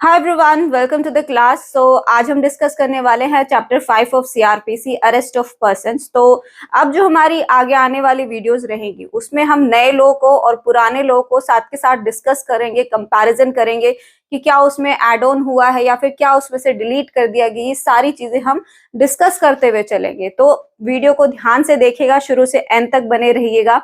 Hi everyone, welcome to the class. आज हम discuss करने वाले हैं chapter 5 of CrPC, arrest of persons. तो अब जो हमारी आगे आने वाली वीडियोस रहेंगी उसमें हम नए लोगों को और पुराने लोगों को साथ के साथ डिस्कस करेंगे, कंपैरिजन करेंगे कि क्या उसमें ऐड ऑन हुआ है या फिर क्या उसमें से डिलीट कर दिया गया। ये सारी चीजें हम डिस्कस करते हुए चलेंगे, तो वीडियो को ध्यान से देखिएगा, शुरू से एंड तक बने रहिएगा।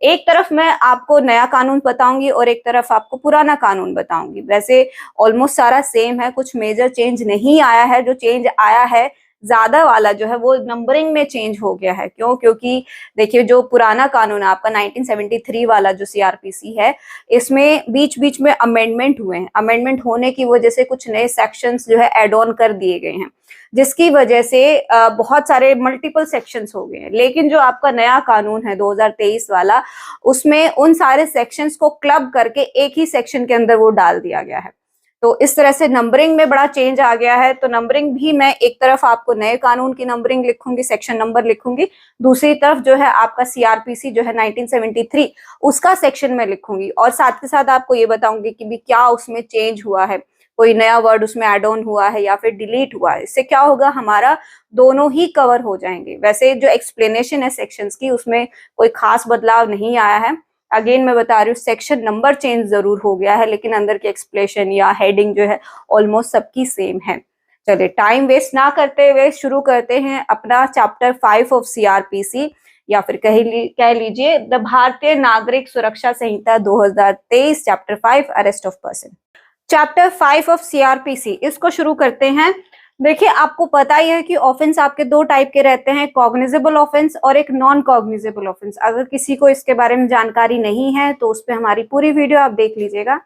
एक तरफ मैं आपको नया कानून बताऊंगी और एक तरफ आपको पुराना कानून बताऊंगी। वैसे ऑलमोस्ट सारा सेम है, कुछ मेजर चेंज नहीं आया है। जो चेंज आया है ज्यादा वाला जो है वो नंबरिंग में चेंज हो गया है। क्यों? क्योंकि देखिए, जो पुराना कानून है आपका 1973 वाला जो सीआरपीसी है, इसमें बीच बीच में अमेंडमेंट हुए हैं। अमेंडमेंट होने की वजह से कुछ नए सेक्शंस जो है एड ऑन कर दिए गए हैं, जिसकी वजह से बहुत सारे मल्टीपल सेक्शंस हो गए हैं। लेकिन जो आपका नया कानून है 2023 वाला, उसमें उन सारे सेक्शंस को क्लब करके एक ही सेक्शन के अंदर वो डाल दिया गया है। तो इस तरह से नंबरिंग में बड़ा चेंज आ गया है। तो नंबरिंग भी मैं एक तरफ आपको नए कानून की नंबरिंग लिखूंगी, सेक्शन नंबर लिखूंगी, दूसरी तरफ जो है आपका सीआरपीसी जो है 1973 उसका सेक्शन में लिखूंगी, और साथ के साथ आपको ये बताऊंगी कि भी क्या उसमें चेंज हुआ है, कोई नया वर्ड उसमें ऐड ऑन हुआ है या फिर डिलीट हुआ है। इससे क्या होगा, हमारा दोनों ही कवर हो जाएंगे। वैसे जो एक्सप्लेनेशन है सेक्शंस की, उसमें कोई खास बदलाव नहीं आया है। अगेन मैं बता रही हूँ, सेक्शन नंबर चेंज जरूर हो गया है, लेकिन अंदर के एक्सप्लेनेशन या हेडिंग जो है ऑलमोस्ट सबकी सेम है। चलिए, टाइम वेस्ट ना करते हुए शुरू करते हैं अपना चैप्टर 5 ऑफ सीआरपीसी, या फिर कह लीजिए द भारतीय नागरिक सुरक्षा संहिता 2023, chapter 5, arrest of person. Chapter 5 of CrPC, इसको शुरू करते हैं। देखिए, आपको पता ही है कि ऑफेंस आपके दो टाइप के रहते हैं, कॉग्निजेबल ऑफेंस और एक नॉन कॉग्निजेबल ऑफेंस। अगर किसी को इसके बारे में जानकारी नहीं है तो उस पर हमारी पूरी वीडियो आप देख लीजिएगा।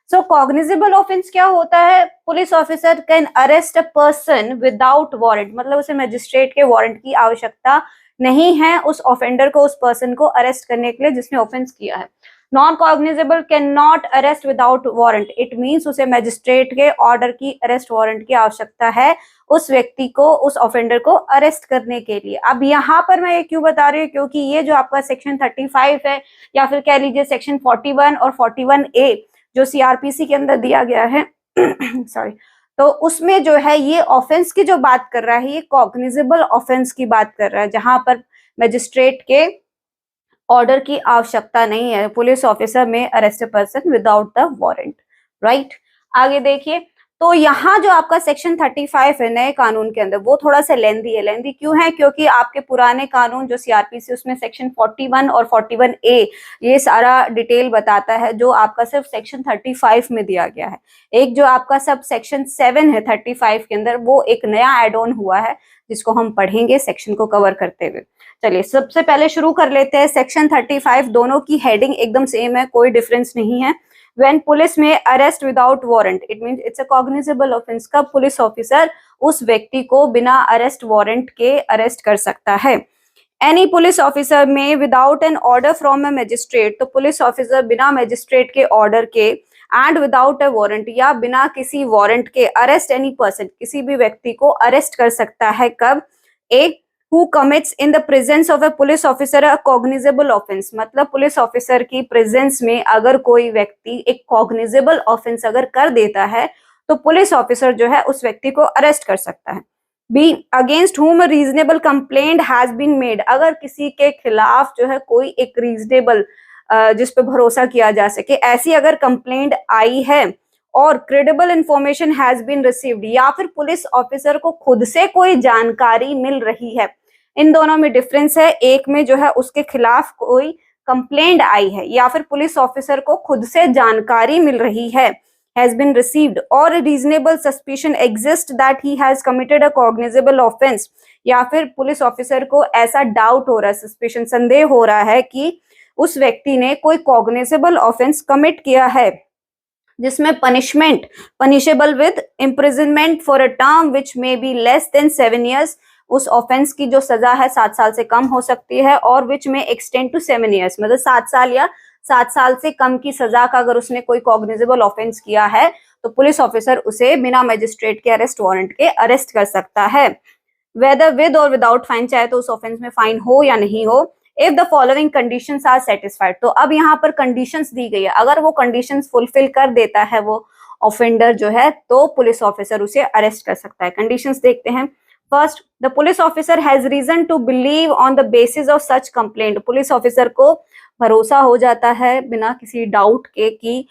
सो कॉग्निजेबल ऑफेंस क्या होता है? Police officer can arrest a person without warrant, मतलब उसे मजिस्ट्रेट के वारंट की आवश्यकता नहीं है उस ऑफेंडर को, उस पर्सन को अरेस्ट करने के लिए जिसने ऑफेंस किया है। Non cognizable can not arrest without warrant, it means उसे मजिस्ट्रेट के ऑर्डर की, अरेस्ट वारंट की आवश्यकता है उस व्यक्ति को, उस ऑफेंडर को अरेस्ट करने के लिए। अब यहाँ पर मैं ये क्यों बता रही हूँ, क्योंकि ये जो आपका सेक्शन 35 है, या फिर कह लीजिए सेक्शन 41 और 41A जो सीआरपीसी के अंदर दिया गया है सॉरी, तो उसमें जो है ये ऑफेंस की जो बात कर रहा है, ये कॉग्निजेबल ऑफेंस की बात कर रहा है, जहां पर मजिस्ट्रेट के ऑर्डर की आवश्यकता नहीं है। पुलिस ऑफिसर में arrest person without the warrant, right. आगे देखिए, तो यहाँ जो आपका सेक्शन 35 है नए कानून के अंदर, वो थोड़ा सा लेंदी है। लेंदी क्यों है? क्योंकि आपके पुराने कानून जो सीआरपीसी, उसमें सेक्शन 41 और 41A ये सारा डिटेल बताता है, जो आपका सिर्फ सेक्शन 35 में दिया गया है। एक जो आपका सब सेक्शन 7 है 35 के अंदर, वो एक नया एड ऑन हुआ है, जिसको हम पढ़ेंगे सेक्शन को कवर करते हुए। चलिए, सबसे पहले शुरू कर लेते हैं सेक्शन 35। दोनों की हेडिंग एकदम सेम है, कोई डिफरेंस नहीं है। When पुलिस में arrest without warrant, it means it's a cognizable offence. कब पुलिस ऑफिसर उस व्यक्ति को बिना अरेस्ट वारंट के अरेस्ट कर सकता है? एनी पुलिस ऑफिसर में without an order from a magistrate, तो पुलिस ऑफिसर बिना मजिस्ट्रेट के ऑर्डर के, एंड विदाउट अ वारंट, या बिना किसी वारंट के, अरेस्ट एनी पर्सन, किसी भी व्यक्ति को अरेस्ट कर सकता है। कब? एक, who commits in the presence of a police officer a cognizable offense, मतलब पुलिस ऑफिसर की प्रेजेंस में अगर कोई व्यक्ति एक कॉग्निजेबल ऑफेंस अगर कर देता है, तो पुलिस ऑफिसर जो है उस व्यक्ति को अरेस्ट कर सकता है। B, against whom a reasonable complaint has been made, अगर किसी के खिलाफ जो है कोई एक रीजनेबल, जिस पे भरोसा किया जा सके, ऐसी अगर कंप्लेंट आई है, और credible information has been received, या फिर पुलिस ऑफिसर को खुद से कोई जानकारी मिल रही है। इन दोनों में डिफरेंस है। एक में जो है उसके खिलाफ कोई कंप्लेंट आई है, या फिर पुलिस ऑफिसर को खुद से जानकारी मिल रही है, हैज बीन रिसीव्ड, और reasonable suspicion exist that he has committed a cognizable offence, या फिर पुलिस ऑफिसर को ऐसा डाउट हो रहा है, सस्पिशन, संदेह हो रहा है कि उस व्यक्ति ने कोई कॉग्निजेबल ऑफेंस कमिट किया है, जिसमें punishment punishable with imprisonment for a term which may be less than 7 years, उस ऑफेंस की जो सजा है 7 साल से कम हो सकती है, और विच में एक्सटेंड टू 7 years, मतलब 7 साल या 7 साल से कम की सजा का अगर उसने कोई कॉग्निजेबल ऑफेंस किया है, तो पुलिस ऑफिसर उसे बिना मजिस्ट्रेट के अरेस्ट वारंट के अरेस्ट कर सकता है। वेदर विद और विदाउट फाइन, चाहे तो उस ऑफेंस में फाइन हो या नहीं हो। If the following conditions are satisfied, तो अब यहाँ पर कंडीशंस दी गई है, अगर वो कंडीशंस फुलफिल कर देता है वो ऑफेंडर जो है तो पुलिस ऑफिसर उसे अरेस्ट कर सकता है। कंडीशंस देखते हैं। First, the police officer has reason to believe on the basis of such complaint. Police officer को भरोसा हो जाता है बिना किसी डाउट के कि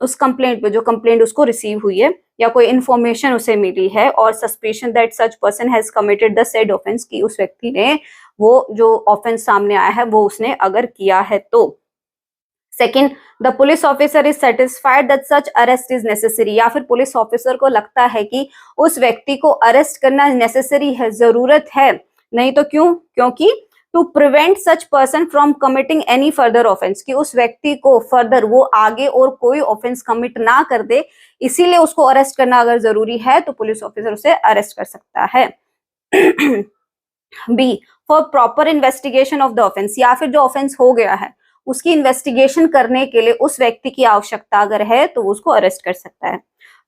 उस कंप्लेंट पे, जो कंप्लेंट उसको रिसीव हुई है या कोई इंफॉर्मेशन उसे मिली है, और suspicion that such person has committed the said offence, की उस व्यक्ति ने वो जो ऑफेंस सामने आया है वो उसने अगर किया है तो। Second, the police officer is satisfied that such arrest is necessary, या फिर पुलिस ऑफिसर को लगता है कि उस व्यक्ति को अरेस्ट करना नेसेसरी है, जरूरत है। नहीं तो क्यों? क्योंकि to prevent such person from committing any further offence, कि उस व्यक्ति को फर्दर वो आगे और कोई ऑफेंस कमिट ना कर दे, इसीलिए उसको अरेस्ट करना अगर जरूरी है तो पुलिस ऑफिसर उसे अरेस्ट कर सकता है। B, for proper investigation of the offence, या फिर जो ऑफेंस हो गया है उसकी इन्वेस्टिगेशन करने के लिए उस व्यक्ति की आवश्यकता अगर है तो उसको अरेस्ट कर सकता है।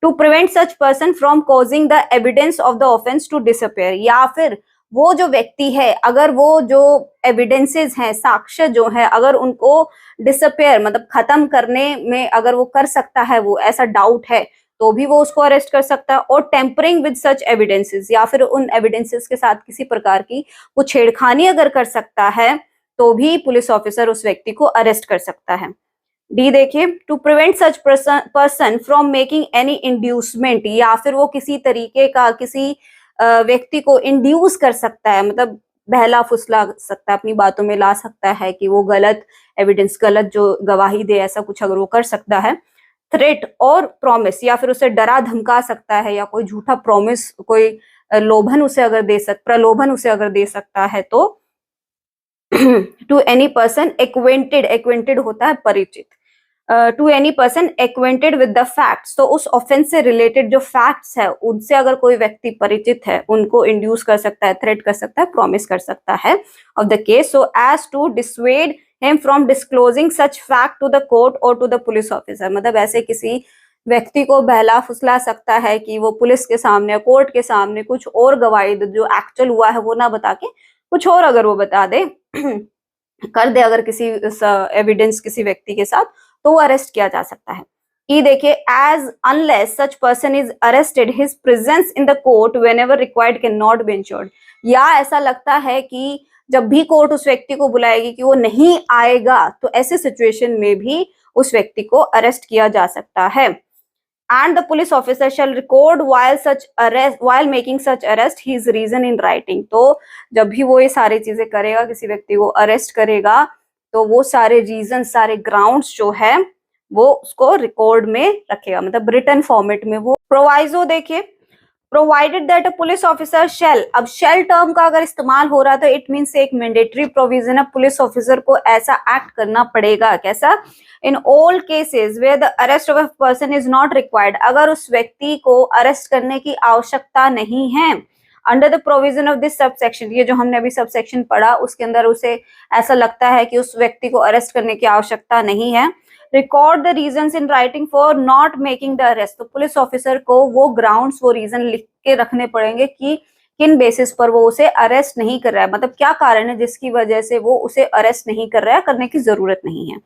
To prevent such person from causing the evidence of the offence to disappear, या फिर वो जो व्यक्ति है अगर वो जो एविडेंसेस हैं, साक्ष्य जो है, अगर उनको डिसअपियर मतलब खत्म करने में अगर वो कर सकता है, वो ऐसा डाउट है तो भी वो उसको अरेस्ट कर सकता है। और टेम्परिंग विद सच एविडेंसेस, या फिर उन एविडेंसेस के साथ किसी प्रकार की वो छेड़खानी अगर कर सकता है तो भी पुलिस ऑफिसर उस व्यक्ति को अरेस्ट कर सकता है। डी देखिए, to prevent such person from making any inducement, या फिर वो किसी तरीके का किसी व्यक्ति को इंड्यूस कर सकता है, मतलब बहला फुसला सकता है, अपनी बातों में ला सकता है कि वो गलत एविडेंस, गलत जो गवाही दे, ऐसा कुछ अगर वो कर सकता है। थ्रेट और प्रॉमिस, या फिर उसे डरा धमका सकता है, या कोई झूठा प्रॉमिस, कोई लोभन उसे अगर प्रलोभन उसे अगर दे सकता है तो। To any person acquainted, acquainted होता है परिचित, to any person acquainted with the facts, तो उस ऑफेंस से रिलेटेड जो फैक्ट्स है उनसे अगर कोई व्यक्ति परिचित है उनको इंड्यूस कर सकता है, थ्रेट कर सकता है, प्रॉमिस कर सकता है of the case, so as to dissuade him from disclosing such fact to the court और टू द पुलिस ऑफिसर, मतलब ऐसे किसी व्यक्ति को बहला फुसला सकता है कि वो पुलिस के सामने, कोर्ट के सामने कुछ और गवाही जो एक्चुअल हुआ है वो ना बता के कुछ और अगर वो बता दे कर दे अगर किसी एविडेंस किसी व्यक्ति के साथ, तो वो अरेस्ट किया जा सकता है। ई देखिए, as unless such person is arrested his presence in the court whenever required can not be ensured, या ऐसा लगता है कि जब भी कोर्ट उस व्यक्ति को बुलाएगी कि वो नहीं आएगा तो ऐसे सिचुएशन में भी उस व्यक्ति को अरेस्ट किया जा सकता है। And the police officer shall record while making such arrest his reason in writing, तो जब भी वो ये सारी चीजें करेगा, किसी व्यक्ति को अरेस्ट करेगा, तो वो सारे रीजन, सारे ग्राउंड्स जो है वो उसको रिकॉर्ड में रखेगा, मतलब रिटन फॉर्मेट में। वो प्रोवाइजो देखिए, provided that a police officer shall, अब शेल टर्म का अगर इस्तेमाल हो रहा था इट मीन्स एक मैंडेटरी प्रोविजन है, पुलिस ऑफिसर को ऐसा एक्ट करना पड़ेगा। कैसा? In all cases where the arrest of a person is not required, अगर उस व्यक्ति को अरेस्ट करने की आवश्यकता नहीं है, under the provision of this subsection, ये जो हमने अभी सबसेक्शन पढ़ा उसके अंदर उसे ऐसा लगता है कि उस व्यक्ति को अरेस्ट करने की आवश्यकता नहीं है, record the reasons in writing for not making the arrest, तो पुलिस ऑफिसर को वो ग्राउंड्स, वो रीजन लिख के रखने पड़ेंगे कि किन बेसिस पर वो उसे अरेस्ट नहीं कर रहा है, मतलब क्या कारण है जिसकी वजह से वो उसे अरेस्ट नहीं कर रहा है, करने की जरूरत नहीं है।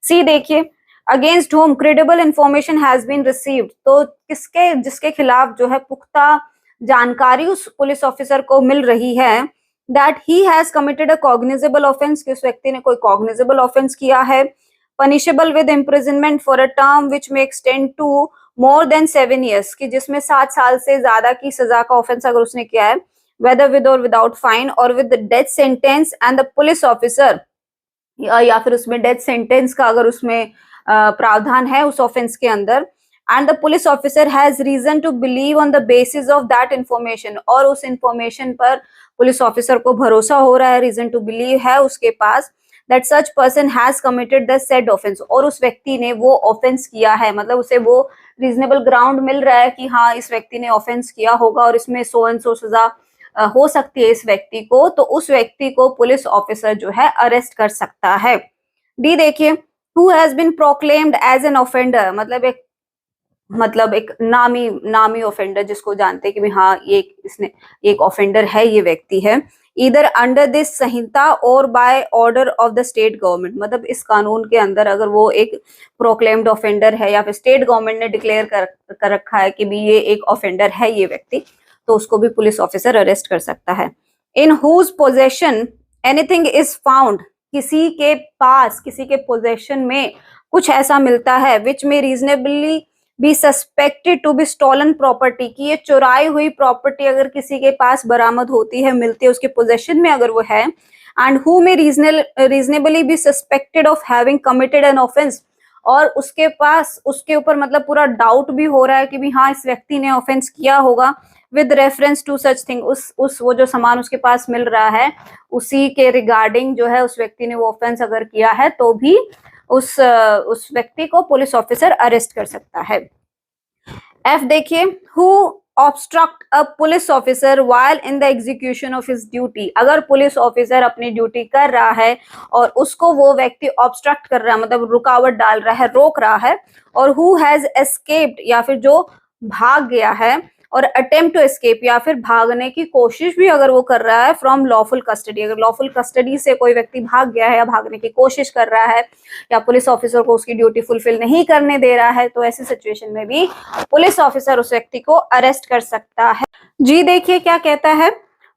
सी देखिए, against whom credible information has been received, तो किसके, जिसके खिलाफ जो है पुख्ता जानकारी उस पुलिस ऑफिसर को मिल रही है, that he has committed a cognizable offence, कि उस व्यक्ति ने कोई कॉग्निजेबल ऑफेंस किया है, punishable with imprisonment for a term which may extend to more than 7 years, कि जिसमें 7 साल से ज्यादा की सजा का ऑफेंस अगर उसने किया है, वेदर विद और विदाउट फाइन, और with death sentence and the police officer, या फिर उसमें डेथ सेंटेंस का अगर उसमें प्रावधान है उस ऑफेंस के अंदर, and the police officer has reason to believe on the basis of that information, और उस इंफॉर्मेशन पर पुलिस ऑफिसर को भरोसा हो रहा है, रीजन टू बिलीव है उसके पास, that such person has committed the said offence, और उस व्यक्ति ने वो ऑफेंस किया है, मतलब उसे वो रीजनेबल ग्राउंड मिल रहा है कि हाँ इस व्यक्ति ने ऑफेंस किया होगा और इसमें सो एंड सो सजा हो सकती है इस व्यक्ति को, तो उस व्यक्ति को पुलिस ऑफिसर जो है अरेस्ट कर सकता है। डी देखिए, who has been proclaimed as an offender, मतलब एक नामी ऑफेंडर जिसको जानते हैं कि हाँ ये इसने एक ऑफेंडर है, ये व्यक्ति है, ईदर अंडर दिस संहिता और by order of the state government, मतलब इस कानून के अंदर अगर वो एक प्रोक्लेम्ड ऑफेंडर है या फिर स्टेट गवर्नमेंट ने डिक्लेयर कर रखा है कि भी ये एक ऑफेंडर है ये व्यक्ति, तो उसको भी पुलिस ऑफिसर अरेस्ट कर सकता है। In whose possession anything is found, किसी के पास, किसी के पोजेशन में कुछ ऐसा मिलता है which may reasonably be suspected to be stolen property, की ये चुराई हुई प्रॉपर्टी अगर किसी के पास बरामद होती है, मिलती है, उसके पोजेशन में अगर वो है, and who may reasonably be suspected of having committed an offence, और उसके पास, उसके ऊपर मतलब पूरा डाउट भी हो रहा है कि भी हाँ इस व्यक्ति ने ऑफेंस किया होगा, with reference to such thing, उस वो जो सामान उसके पास मिल रहा है उसी के रिगार्डिंग जो है उस व्यक्ति ने वो ऑफेंस अगर किया है, तो भी उस व्यक्ति को पुलिस ऑफिसर अरेस्ट कर सकता है। एफ देखिए, who obstruct a police officer while in the execution of his duty, अगर पुलिस ऑफिसर अपनी ड्यूटी कर रहा है और उसको वो व्यक्ति ऑब्स्ट्रक्ट कर रहा है, मतलब रुकावट डाल रहा है, रोक रहा है, और हु हैज एस्केप्ड, या फिर जो भाग गया है, और अटेम्प्ट टू एस्केप, या फिर भागने की कोशिश भी अगर वो कर रहा है फ्रॉम लॉफुल कस्टडी, अगर लॉफुल कस्टडी से कोई व्यक्ति भाग गया है या भागने की कोशिश कर रहा है या पुलिस ऑफिसर को उसकी ड्यूटी फुलफिल नहीं करने दे रहा है, तो ऐसी सिचुएशन में भी पुलिस ऑफिसर उस व्यक्ति को अरेस्ट कर सकता है। जी देखिए क्या कहता है,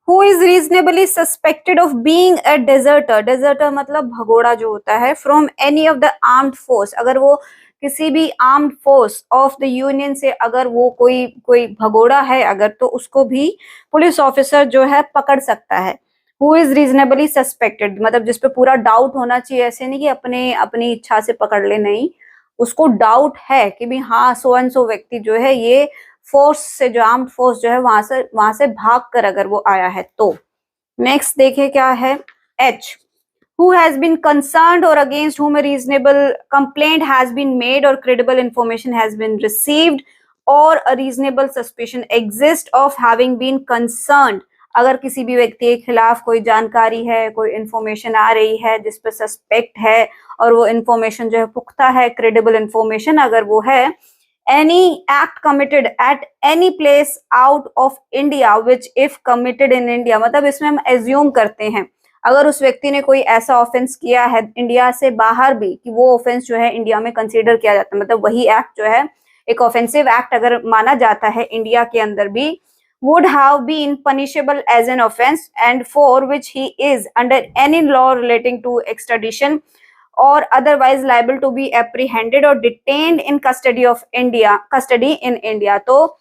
who is reasonably suspected of being a deserter, deserter मतलब भगोड़ा जो होता है, from any of the armed force, अगर वो किसी भी armed force of the union से अगर वो कोई भगोड़ा है अगर, तो उसको भी पुलिस ऑफिसर जो है पकड़ सकता है। हु इज रीजनेबली सस्पेक्टेड मतलब जिसपे पूरा डाउट होना चाहिए, ऐसे नहीं कि अपनी इच्छा से पकड़ ले, नहीं, उसको डाउट है कि भी हाँ सो एंड सो व्यक्ति जो है ये फोर्स से, जो आर्म्ड फोर्स जो है वहां से भाग कर अगर वो आया है तो। नेक्स्ट देखिए क्या है, H, who has been concerned or against whom a reasonable complaint has been made or credible information has been received or a reasonable suspicion exists of having been concerned, अगर किसी भी व्यक्ति के खिलाफ कोई जानकारी है, कोई इंफॉर्मेशन आ रही है जिस पर सस्पेक्ट है और वो इंफॉर्मेशन जो है पुख्ता है, क्रेडिबल इंफॉर्मेशन अगर वो है, any act committed at any place out of India which if committed in India, मतलब इसमें हम एज्यूम करते हैं अगर उस व्यक्ति ने कोई ऐसा ऑफेंस किया है इंडिया से बाहर भी, कि वो ऑफेंस जो है इंडिया में कंसीडर किया जाता है, मतलब वही एक्ट जो है एक ऑफेंसिव एक्ट अगर माना जाता है इंडिया के अंदर भी, would have been punishable as an offense and for which he is under any law relating to extradition or otherwise liable to be apprehended or detained in custody in India। तो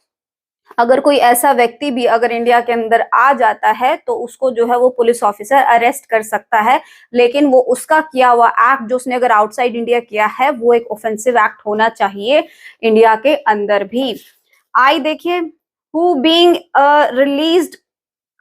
अगर कोई ऐसा व्यक्ति भी अगर इंडिया के अंदर आ जाता है तो उसको जो है वो पुलिस ऑफिसर अरेस्ट कर सकता है, लेकिन वो उसका किया हुआ एक्ट जो उसने अगर आउटसाइड इंडिया किया है वो एक ऑफेंसिव एक्ट होना चाहिए इंडिया के अंदर भी। आई देखिए, who being released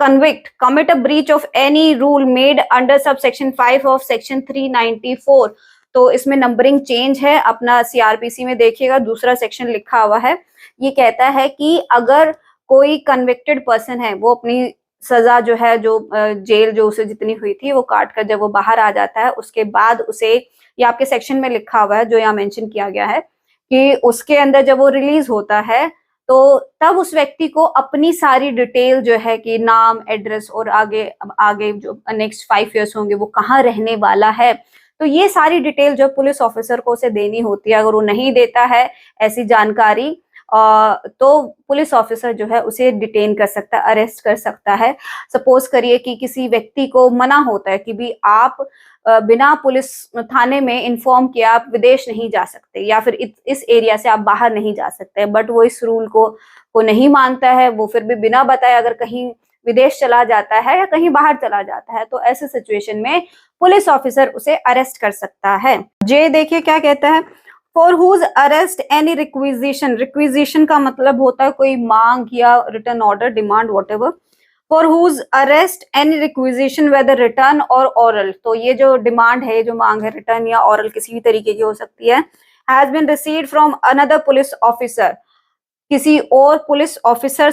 convict commit a breach of any rule made under subsection 5 of section 394, तो इसमें नंबरिंग चेंज है, अपना सीआरपीसी में देखिएगा दूसरा सेक्शन लिखा हुआ है। ये कहता है कि अगर कोई कन्विक्टेड पर्सन है वो अपनी सजा जो है, जो जेल जो उसे जितनी हुई थी वो काट कर जब वो बाहर आ जाता है, उसके बाद उसे, ये आपके सेक्शन में लिखा हुआ है जो यहाँ मेंशन किया गया है, कि उसके अंदर जब वो रिलीज होता है तो तब उस व्यक्ति को अपनी सारी डिटेल जो है कि नाम, एड्रेस और आगे जो नेक्स्ट 5 इयर्स होंगे वो कहाँ रहने वाला है, तो ये सारी डिटेल जो पुलिस ऑफिसर को उसे देनी होती है। अगर वो नहीं देता है ऐसी जानकारी तो पुलिस ऑफिसर जो है उसे डिटेन कर सकता है, अरेस्ट कर सकता है। सपोज करिए कि किसी व्यक्ति को मना होता है कि भी आप बिना पुलिस थाने में इन्फॉर्म किए आप विदेश नहीं जा सकते या फिर इस एरिया से आप बाहर नहीं जा सकते, बट वो इस रूल को नहीं मानता है, वो फिर भी बिना बताए अगर कहीं विदेश चला जाता है या कहीं बाहर चला जाता है, तो ऐसे सिचुएशन में पुलिस ऑफिसर उसे अरेस्ट कर सकता है। जे देखिए क्या कहता है, for whose arrest any requisition, requisition का मतलब होता है कोई मांग या written order, demand, whatever. For whose arrest any requisition whether written or oral, तो ये जो डिमांड है, जो मांग है, रिटर्न या ऑरल किसी भी तरीके की हो सकती है, has been received from another police officer, किसी और पुलिस ऑफिसर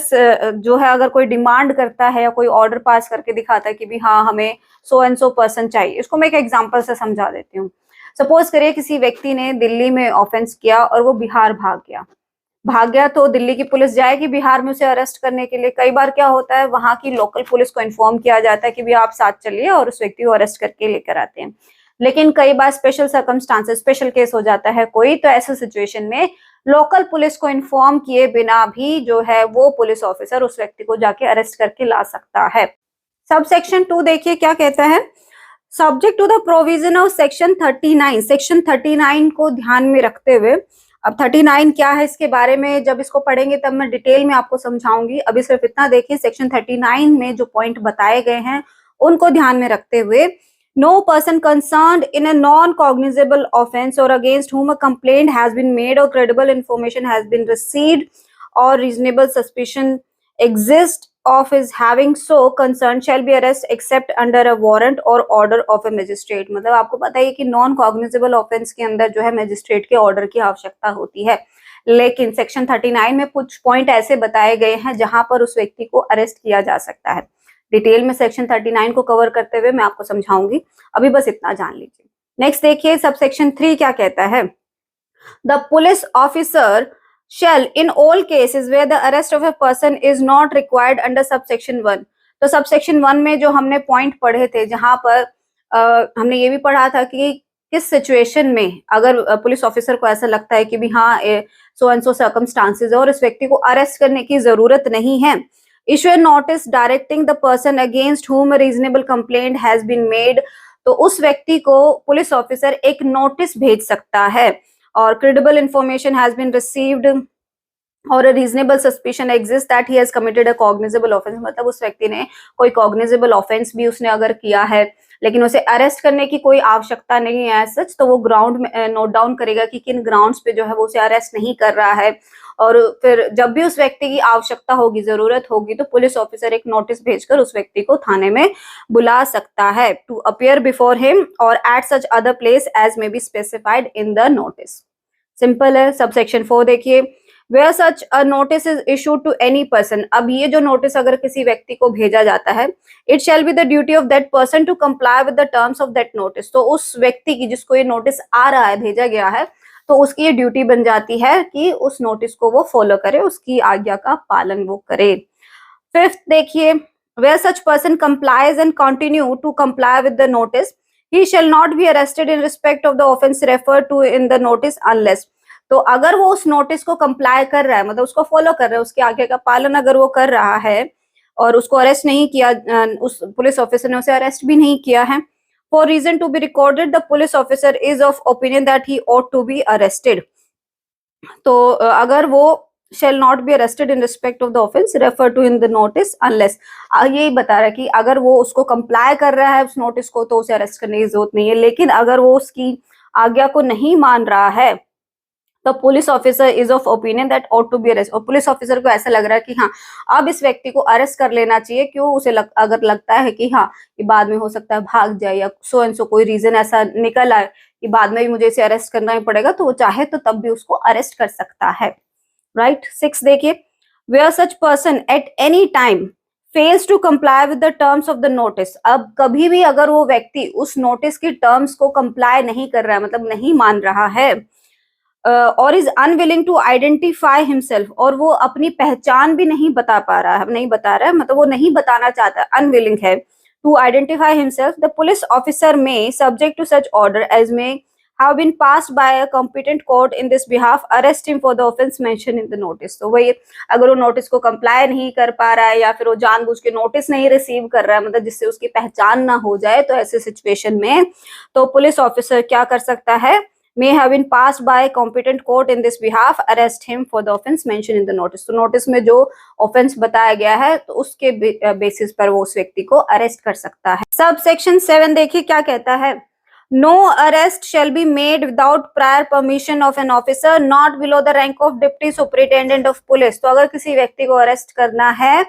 जो है अगर कोई डिमांड करता है या कोई ऑर्डर पास करके दिखाता है कि भी हाँ हमें सो एंड सो पर्सन चाहिए। इसको मैं एक एग्जांपल से समझा देती हूँ। सपोज करिए किसी व्यक्ति ने दिल्ली में ऑफेंस किया और वो बिहार भाग गया, भाग गया तो दिल्ली की पुलिस जाएगी बिहार में उसे अरेस्ट करने के लिए। कई बार क्या होता है, वहां की लोकल पुलिस को इन्फॉर्म किया जाता है कि भी आप साथ चलिए और उस व्यक्ति को अरेस्ट करके लेकर आते हैं। लेकिन कई बार स्पेशल सर्कमस्टांसेस, स्पेशल केस हो जाता है कोई, तो ऐसे सिचुएशन में लोकल पुलिस को इन्फॉर्म किए बिना भी जो है वो पुलिस ऑफिसर उस व्यक्ति को जाके अरेस्ट करके ला सकता है। सब सेक्शन 2 देखिए क्या कहता है। Subject to the provision of section 39, section 39 को ध्यान में रखते हुए, अब 39 क्या है इसके बारे में जब इसको पढ़ेंगे तब मैं डिटेल में आपको समझाऊंगी। अभी सिर्फ इतना देखिए, सेक्शन 39 में जो पॉइंट बताए गए हैं उनको ध्यान में रखते हुए, no person concerned in a non cognizable offence और against whom a complaint has been made or credible information has been received or reasonable suspicion exists of his having so concerned shall be arrested except under a warrant or order of a magistrate। मतलब आपको पता है कि non cognizable offence के अंदर जो है magistrate के ऑर्डर की आवश्यकता होती है, लेकिन सेक्शन 39 में कुछ पॉइंट ऐसे बताए गए हैं जहां पर उस व्यक्ति को अरेस्ट किया जा सकता है। डिटेल में सेक्शन 39 को कवर करते हुए मैं आपको समझाऊंगी, अभी बस इतना जान लीजिए। नेक्स्ट देखिए सब सेक्शन 3 क्या कहता है। The police officer shall in all cases where the arrest of a person is not required under subsection 1। तो सबसेक्शन 1 में जो हमने पॉइंट पढ़े थे जहां पर हमने ये भी पढ़ा था कि किस सिचुएशन में अगर पुलिस ऑफिसर को ऐसा लगता है कि भी हाँ सो एंड सो सर्कमस्टांसेस है और इस व्यक्ति को अरेस्ट करने की जरूरत नहीं है, issue A notice directing the person against whom a reasonable complaint has been made। तो उस व्यक्ति को पुलिस ऑफिसर एक नोटिस भेज सकता है और credible information has been received और reasonable suspicion exist that he has committed a cognizable offence. मतलब उस व्यक्ति ने कोई कॉग्निजेबल ऑफेंस भी उसने अगर किया है लेकिन उसे अरेस्ट करने की कोई आवश्यकता नहीं है सच, तो वो ग्राउंड में नोट डाउन करेगा कि किन ग्राउंड्स पे जो है वो उसे अरेस्ट नहीं कर रहा है, और फिर जब भी उस व्यक्ति की आवश्यकता होगी, जरूरत होगी, तो पुलिस ऑफिसर एक नोटिस भेजकर उस व्यक्ति को थाने में बुला सकता है टू अपीयर बिफोर हिम और at such other place as may be specified in the notice. Simple है। सब सेक्शन 4 देखिए, where such a notice is issued to any person। अब ये जो नोटिस अगर किसी व्यक्ति को भेजा जाता है, it shall be the duty of that person to comply with the terms of that notice। तो उस व्यक्ति की जिसको ये नोटिस आ रहा है, भेजा गया है, तो उसकी ये ड्यूटी बन जाती है कि उस नोटिस को वो फॉलो करे, उसकी आज्ञा का पालन वो करे। 5th देखिए, where such person complies and continue to comply with the notice, he shall not be arrested in respect of the offence referred to in the notice unless। तो अगर वो उस नोटिस को कंप्लाई कर रहा है, मतलब उसको फॉलो कर रहा है, उसके आगे का पालन अगर वो कर रहा है और उसको अरेस्ट नहीं किया, उस पुलिस ऑफिसर ने उसे अरेस्ट भी नहीं किया है, for reason to be recorded the police officer is of opinion that he ought to be arrested. तो अगर वो shall not be arrested in respect of the offense referred to in the notice unless, यही बता रहा है कि अगर वो उसको कंप्लाई कर रहा है उस नोटिस को तो उसे अरेस्ट करने की जरूरत नहीं है, लेकिन अगर वो उसकी आज्ञा को नहीं मान रहा है तो police officer is of opinion that ought to be arrest. और पुलिस ऑफिसर को ऐसा लग रहा है कि हाँ अब इस व्यक्ति को अरेस्ट कर लेना चाहिए, क्यों, उसे अगर लगता है कि हाँ ये बाद में हो सकता है भाग जाए या सो एंड सो कोई रीजन ऐसा निकल आए कि बाद में भी मुझे इसे अरेस्ट करना ही पड़ेगा, तो वो चाहे तो तब भी उसको अरेस्ट कर सकता है। राइट। 6 देखिए, where such person at any time fails to comply with the terms of the notice। अब कभी भी अगर वो व्यक्ति उस नोटिस की टर्म्स को कंप्लाई नहीं कर रहा है, मतलब नहीं मान रहा है, और is unwilling to identify himself, और वो अपनी पहचान भी नहीं बता पा रहा है, नहीं बता रहा है, मतलब वो नहीं बताना चाहता, अनविलिंग है to identify himself, the police officer may subject to such order as may have been passed by a competent court in this behalf arrest him for the offense mentioned in the notice। तो वही अगर वो notice को comply नहीं कर पा रहा है या फिर वो जानबूझ के नोटिस नहीं रिसीव कर रहा है, मतलब जिससे उसकी पहचान ना हो जाए, तो ऐसे सिचुएशन में तो पुलिस ऑफिसर क्या कर सकता है, may have been passed by a competent court in this behalf arrest him for the offense mentioned in the notice। तो नोटिस में जो ऑफेंस बताया गया है तो उसके बेसिस पर वो उस व्यक्ति को अरेस्ट कर सकता है। सब सेक्शन 7 देखिए क्या कहता है। No arrest shall be made without prior permission of an officer not below the rank of deputy superintendent of police। तो अगर किसी व्यक्ति को अरेस्ट करना है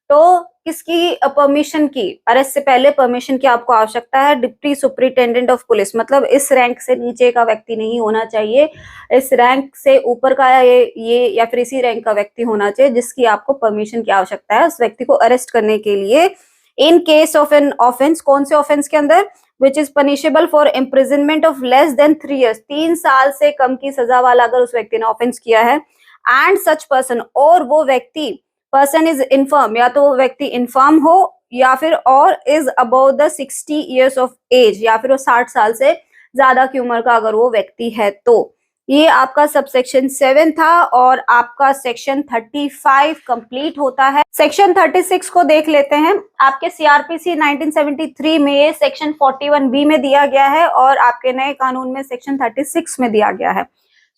तो किसकी परमिशन की, अरेस्ट से पहले परमिशन की आपको आवश्यकता है, डिप्टी सुपरिटेंडेंट ऑफ पुलिस। मतलब इस रैंक से नीचे का व्यक्ति नहीं होना चाहिए, इस रैंक से ऊपर का ये या फिर इसी रैंक का व्यक्ति होना चाहिए जिसकी आपको परमिशन की आवश्यकता है उस व्यक्ति को अरेस्ट करने के लिए। In case of an offence, कौन से ऑफेंस के अंदर, which is punishable for imprisonment of less than 3 years, 3 साल से कम की सजा वाला अगर उस व्यक्ति ने ऑफेंस किया है, एंड सच पर्सन, और वो व्यक्ति, पर्सन इज इन्फर्म, या तो वो व्यक्ति इन्फर्म हो या फिर और is above the 60 years of age, या फिर वो 60 साल से ज्यादा की उम्र का अगर वो व्यक्ति है तो। ये आपका सबसेक्शन 7 था और आपका सेक्शन 35 कंप्लीट होता है। सेक्शन 36 को देख लेते हैं। आपके सीआरपीसी 1973 में ये सेक्शन 41B में दिया गया है और आपके नए कानून में सेक्शन 36 में दिया गया है।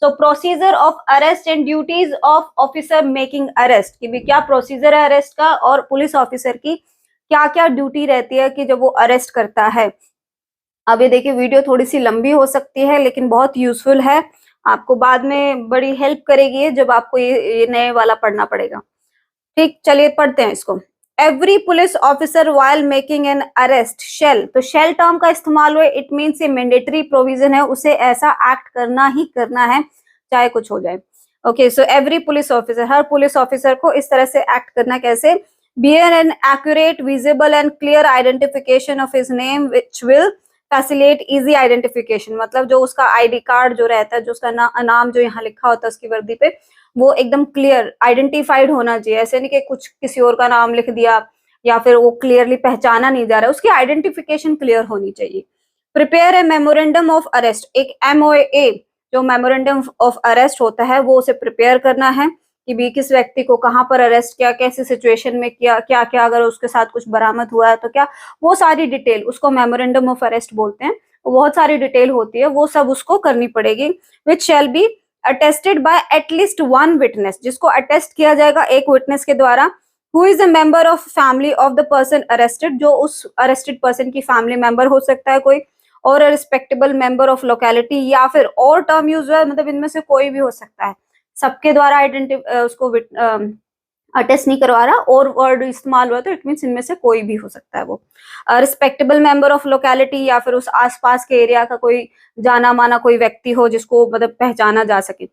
So procedure of arrest and duties of officer making arrest, कि भी क्या प्रोसीजर है अरेस्ट का और पुलिस ऑफिसर की क्या क्या ड्यूटी रहती है कि जब वो अरेस्ट करता है। अब ये देखिए वीडियो थोड़ी सी लंबी हो सकती है लेकिन बहुत यूजफुल है, आपको बाद में बड़ी हेल्प करेगी जब आपको ये नए वाला पढ़ना पड़ेगा। ठीक, चलिए पढ़ते हैं इसको। Every police officer while making an arrest shall, तो शेल टर्म का इस्तेमाल हुए, इट मीन्स ये मैंडेटरी प्रोविजन है, उसे ऐसा एक्ट करना ही करना है चाहे कुछ हो जाए। Okay, so every police officer, हर पुलिस ऑफिसर को इस तरह से एक्ट करना, कैसे, bear an accurate visible and clear identification of his name which will facilitate easy identification, मतलब जो उसका आईडी कार्ड जो रहता है, जो उसका नाम जो यहाँ लिखा होता है उसकी वर्दी पे, वो एकदम क्लियर आइडेंटिफाइड होना चाहिए। ऐसे नहीं कि कुछ किसी और का नाम लिख दिया या फिर वो क्लियरली पहचाना नहीं जा रहा है, उसकी आइडेंटिफिकेशन क्लियर होनी चाहिए। Prepare a memorandum of arrest, एक MOA जो मेमोरेंडम ऑफ अरेस्ट होता है वो उसे प्रिपेयर करना है कि भी किस व्यक्ति को कहाँ पर अरेस्ट किया, कैसी सिचुएशन में किया, क्या क्या अगर उसके साथ कुछ बरामद हुआ है तो क्या, वो सारी डिटेल उसको मेमोरेंडम ऑफ अरेस्ट बोलते हैं। बहुत सारी डिटेल होती है, वो सब उसको करनी पड़ेगी। Which shall be attested by at least one witness, जिसको अटेस्ट किया जाएगा एक विटनेस के द्वारा, who is a member of family of the person arrested, जो उस अरेस्टेड पर्सन की फैमिली मेंबर हो सकता है कोई, और a respectable member of locality, या फिर और टर्म यूज हुआ है, मतलब इनमें से कोई भी हो सकता है, सबके द्वारा उसको अटेस्ट नहीं करवा रहा और वर्ड इस्तेमाल हुआ तो इट मीन्स इनमें से कोई भी हो सकता है वो। रिस्पेक्टेबल मेंबर ऑफ लोकेलिटी, या फिर उस आसपास के एरिया का कोई जाना माना कोई व्यक्ति हो जिसको मतलब पहचाना जा सके।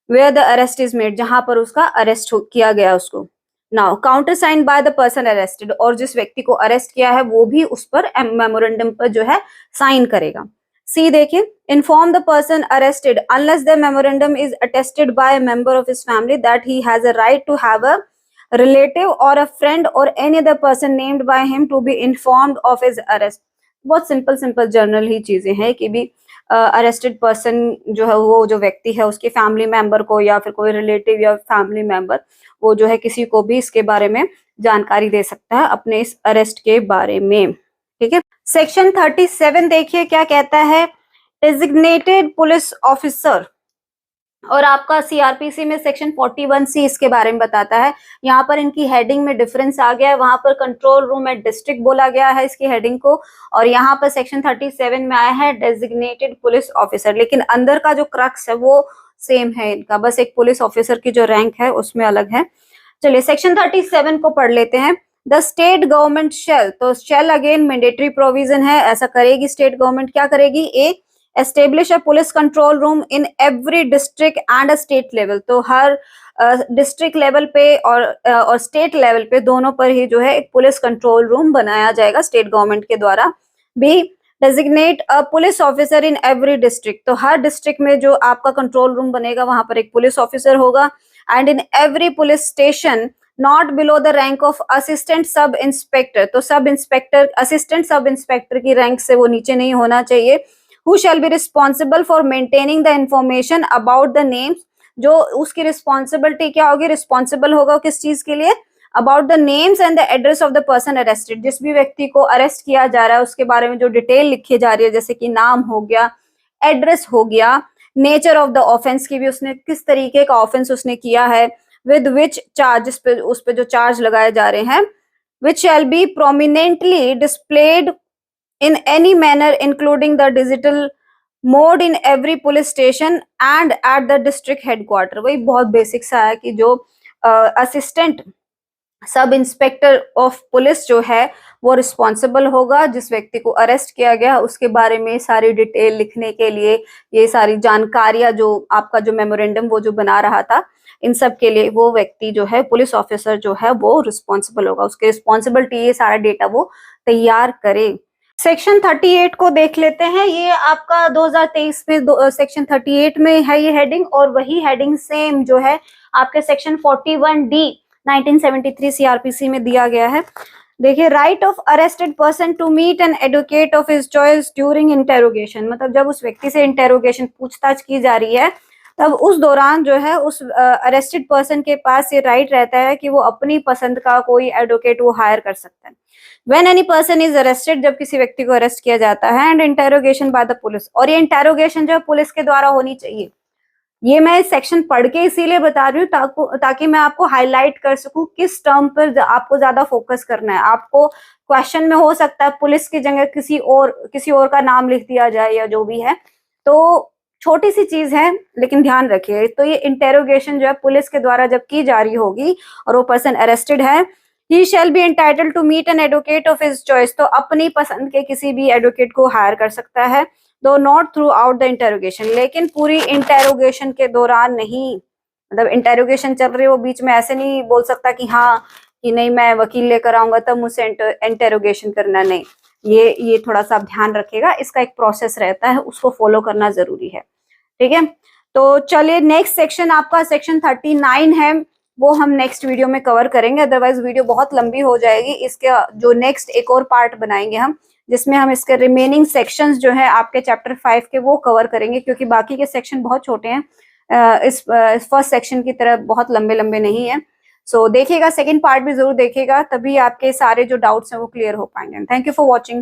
Where the arrest is made, जहां पर उसका अरेस्ट किया गया उसको। Now counter sign by the person arrested, और जिस व्यक्ति को अरेस्ट किया है वो भी उस पर मेमोरेंडम पर जो है साइन करेगा। सी देखिए, inform the person arrested unless the memorandum is attested by a member of his family that he has a right to have a relative or a friend or any other person named by him to be informed of his arrest। बहुत simple general ही चीजें हैं कि भी arrested person जो है वो जो व्यक्ति है उसके फैमिली मेंबर को या फिर कोई रिलेटिव या फैमिली मेंबर वो जो है किसी को भी इसके बारे में जानकारी दे सकता है अपने इस अरेस्ट के बारे में। ठीक है, सेक्शन 37 देखिए क्या कहता है। डेजिग्नेटेड पुलिस ऑफिसर, और आपका सीआरपीसी में सेक्शन 41C इसके बारे में बताता है। यहाँ पर इनकी हेडिंग में डिफरेंस आ गया है, वहां पर कंट्रोल रूम एट डिस्ट्रिक्ट बोला गया है इसकी हेडिंग को, और यहाँ पर सेक्शन 37 में आया है डेजिग्नेटेड पुलिस ऑफिसर, लेकिन अंदर का जो क्रक्स है वो सेम है इनका, बस एक पुलिस ऑफिसर की जो रैंक है उसमें अलग है। चलिए सेक्शन 37 को पढ़ लेते हैं। द स्टेट गवर्नमेंट शेल, तो शेल अगेन मैंडेटरी प्रोविजन है, ऐसा करेगी स्टेट गवर्नमेंट, क्या करेगी, a establish a police control room in every district and a state level, तो हर डिस्ट्रिक्ट लेवल पे और स्टेट लेवल पे दोनों पर ही जो है एक पुलिस कंट्रोल रूम बनाया जाएगा स्टेट गवर्नमेंट के द्वारा। Be designate a police officer in every district, तो हर डिस्ट्रिक्ट में जो आपका कंट्रोल रूम बनेगा वहां पर एक पुलिस ऑफिसर होगा। And in every police station not below the rank of assistant sub inspector, तो sub inspector assistant sub inspector की रैंक से वो नीचे नहीं होना चाहिए। Who shall be responsible for maintaining the information about the names, जो उसकी रिस्पॉन्सिबिलिटी क्या होगी, रिस्पॉन्सिबल होगा किस चीज के लिए, about the names and the address of the person arrested, जिस भी व्यक्ति को अरेस्ट किया जा रहा है उसके बारे में जो डिटेल लिखी जा रही है, जैसे कि नाम हो गया, एड्रेस हो गया, नेचर ऑफ द ऑफेंस की भी, उसने किस तरीके का ऑफेंस उसने किया है, विद विच चार्ज, उस पे जो चार्ज लगाए जा रहे हैं, which shall be prominently displayed in any manner including the digital mode in every police station and at the district headquarter। वही बहुत बेसिक सा है कि जो assistant sub inspector of police जो है वो रिस्पॉन्सिबल होगा जिस व्यक्ति को अरेस्ट किया गया उसके बारे में सारी डिटेल लिखने के लिए, ये सारी जानकारियां जो आपका जो मेमोरेंडम वो जो बना रहा था इन सब के लिए वो व्यक्ति जो है पुलिस ऑफिसर जो है वो रिस्पॉन्सिबल होगा, उसके रिस्पॉन्सिबिलिटी ये सारा डेटा वो तैयार करे। सेक्शन 38 को देख लेते हैं। ये आपका 2023 में सेक्शन 38 में है ये हेडिंग, और वही हेडिंग सेम जो है आपके सेक्शन 41D 1973 सीआरपीसी में दिया गया है। देखिए, right of arrested person to meet an advocate of his choice during interrogation, मतलब जब उस व्यक्ति से इंटेरोगेशन पूछताछ की जा रही है तब उस दौरान जो है उस अरेस्टेड पर्सन के पास ये राइट रहता है कि वो अपनी पसंद का कोई एडवोकेट वो हायर कर सकता है। When any person is arrested, जब किसी व्यक्ति को अरेस्ट किया जाता है, and interrogation by the police, और ये इंटेरोगेशन जो पुलिस के द्वारा होनी चाहिए। ये मैं सेक्शन पढ़ के इसीलिए बता रही हूँ ताकि मैं आपको हाईलाइट कर सकूं किस टर्म पर आपको ज्यादा फोकस करना है। आपको क्वेश्चन में हो सकता है पुलिस की जगह किसी और का नाम लिख दिया जाए या जो भी है, तो छोटी सी चीज है लेकिन ध्यान रखिए। तो ये इंटेरोगेशन जो है पुलिस के द्वारा जब की जा रही होगी और वो पर्सन अरेस्टेड है, he shall be entitled to meet an advocate of his choice, तो अपनी पसंद के किसी भी एडवोकेट को हायर कर सकता है, दो not through out the interrogation, लेकिन पूरी इंटेरोगेशन के दौरान नहीं। मतलब इंटेरोगेशन चल रही है, वो बीच में ऐसे नहीं बोल सकता कि हाँ कि नहीं मैं वकील लेकर आऊंगा तब मुझसे इंटेरोगेशन करना, नहीं। ये थोड़ा सा आप ध्यान रखिएगा, इसका एक प्रोसेस रहता है, उसको फॉलो करना जरूरी है, ठीक है। तो चलिए नेक्स्ट सेक्शन आपका सेक्शन 39 है, वो हम नेक्स्ट वीडियो में कवर करेंगे, अदरवाइज वीडियो बहुत लंबी हो जाएगी। इसके जो नेक्स्ट एक और पार्ट बनाएंगे हम, जिसमें हम इसके रिमेनिंग सेक्शंस जो है आपके चैप्टर 5 के वो कवर करेंगे, क्योंकि बाकी के सेक्शन बहुत छोटे हैं, इस फर्स्ट सेक्शन की तरह बहुत लंबे लंबे नहीं है। सो देखिएगा, सेकंड पार्ट भी जरूर देखिएगा, तभी आपके सारे जो डाउट्स हैं वो क्लियर हो पाएंगे। Thank you for watching.